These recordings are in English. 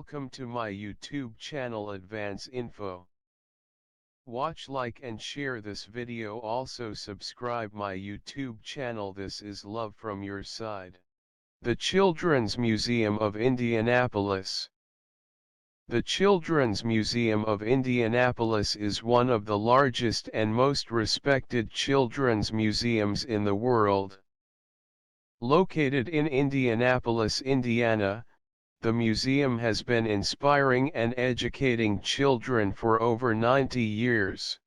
Welcome to my YouTube channel Advance Info. Watch, like and share this video. Also subscribe my YouTube channel. This is love from your side. The Children's Museum of Indianapolis. The Children's Museum of Indianapolis is one of the largest and most respected children's museums in the world. Located in Indianapolis, Indiana, the museum has been inspiring and educating children for over 90 years.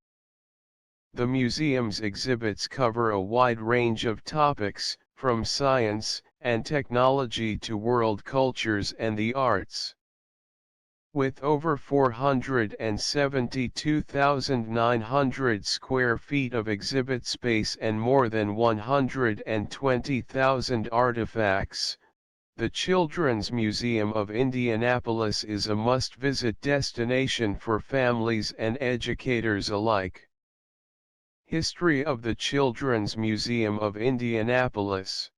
The museum's exhibits cover a wide range of topics, from science and technology to world cultures and the arts. With over 472,900 square feet of exhibit space and more than 120,000 artifacts, the Children's Museum of Indianapolis is a must-visit destination for families and educators alike. History of the Children's Museum of Indianapolis.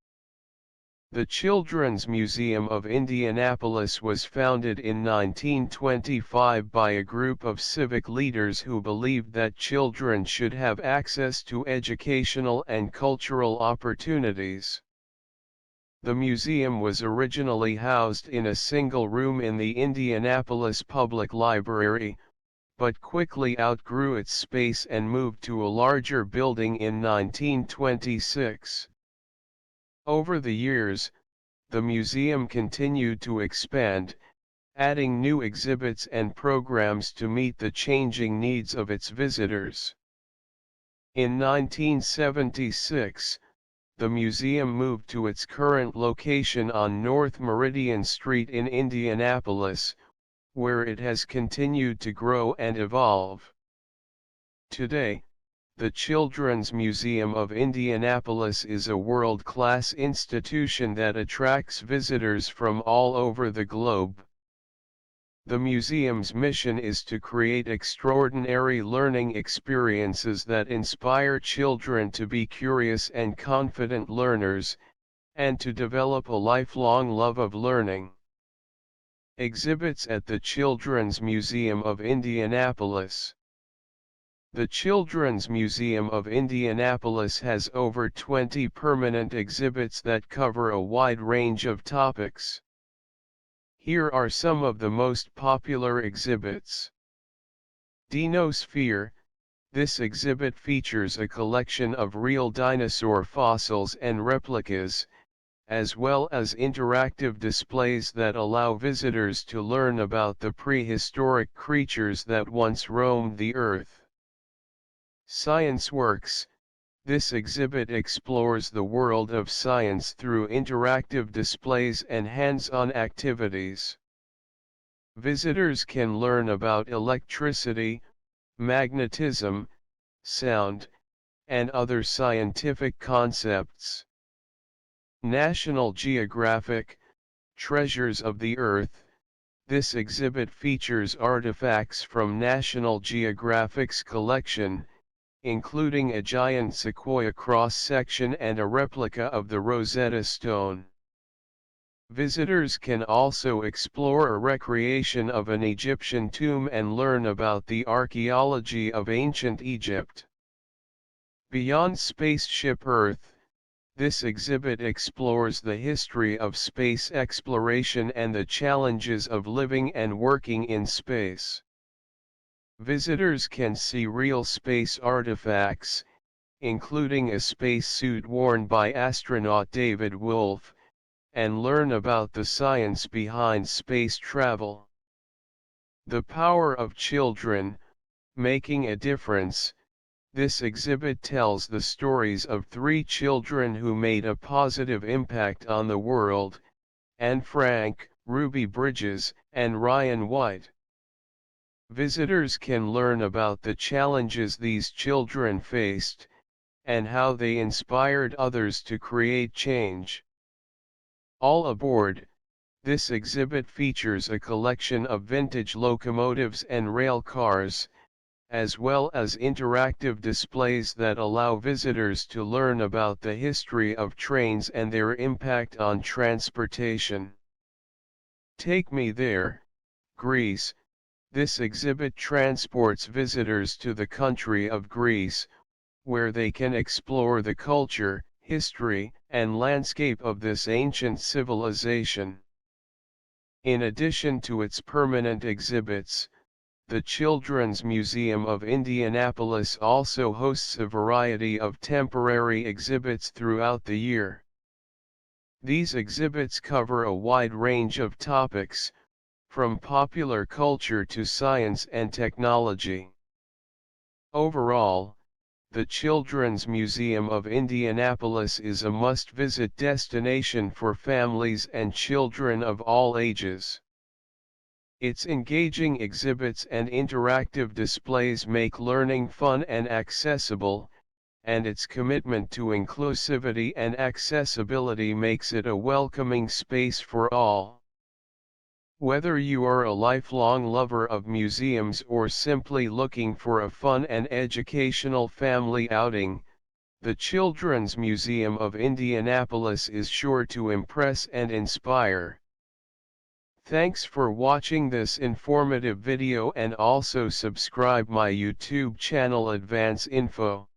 The Children's Museum of Indianapolis was founded in 1925 by a group of civic leaders who believed that children should have access to educational and cultural opportunities. The museum was originally housed in a single room in the Indianapolis Public Library, but quickly outgrew its space and moved to a larger building in 1926. Over the years, the museum continued to expand, adding new exhibits and programs to meet the changing needs of its visitors. In 1976, the museum moved to its current location on North Meridian Street in Indianapolis, where it has continued to grow and evolve. Today, the Children's Museum of Indianapolis is a world-class institution that attracts visitors from all over the globe. The museum's mission is to create extraordinary learning experiences that inspire children to be curious and confident learners, and to develop a lifelong love of learning. Exhibits at the Children's Museum of Indianapolis. The Children's Museum of Indianapolis has over 20 permanent exhibits that cover a wide range of topics. Here are some of the most popular exhibits. Dinosphere. This exhibit features a collection of real dinosaur fossils and replicas, as well as interactive displays that allow visitors to learn about the prehistoric creatures that once roamed the earth. Science Works. This exhibit explores the world of science through interactive displays and hands-on activities. Visitors can learn about electricity, magnetism, sound, and other scientific concepts. National Geographic, Treasures of the Earth. This exhibit features artifacts from National Geographic's collection, including a giant sequoia cross-section and a replica of the Rosetta Stone. Visitors can also explore a recreation of an Egyptian tomb and learn about the archaeology of ancient Egypt. Beyond Spaceship Earth. This exhibit explores the history of space exploration and the challenges of living and working in space. Visitors can see real space artifacts, including a spacesuit worn by astronaut David Wolf, and learn about the science behind space travel. The Power of Children, Making a Difference. This exhibit tells the stories of 3 children who made a positive impact on the world: Anne Frank, Ruby Bridges, and Ryan White. Visitors can learn about the challenges these children faced, and how they inspired others to create change. All Aboard. This exhibit features a collection of vintage locomotives and rail cars, as well as interactive displays that allow visitors to learn about the history of trains and their impact on transportation. Take Me There. Greece. This exhibit transports visitors to the country of Greece, where they can explore the culture, history, and landscape of this ancient civilization. In addition to its permanent exhibits, the Children's Museum of Indianapolis also hosts a variety of temporary exhibits throughout the year. These exhibits cover a wide range of topics, from popular culture to science and technology. Overall, the Children's Museum of Indianapolis is a must-visit destination for families and children of all ages. Its engaging exhibits and interactive displays make learning fun and accessible, and its commitment to inclusivity and accessibility makes it a welcoming space for all. Whether you are a lifelong lover of museums or simply looking for a fun and educational family outing, the Children's Museum of Indianapolis is sure to impress and inspire. Thanks for watching this informative video, and also subscribe my YouTube channel Advance Info.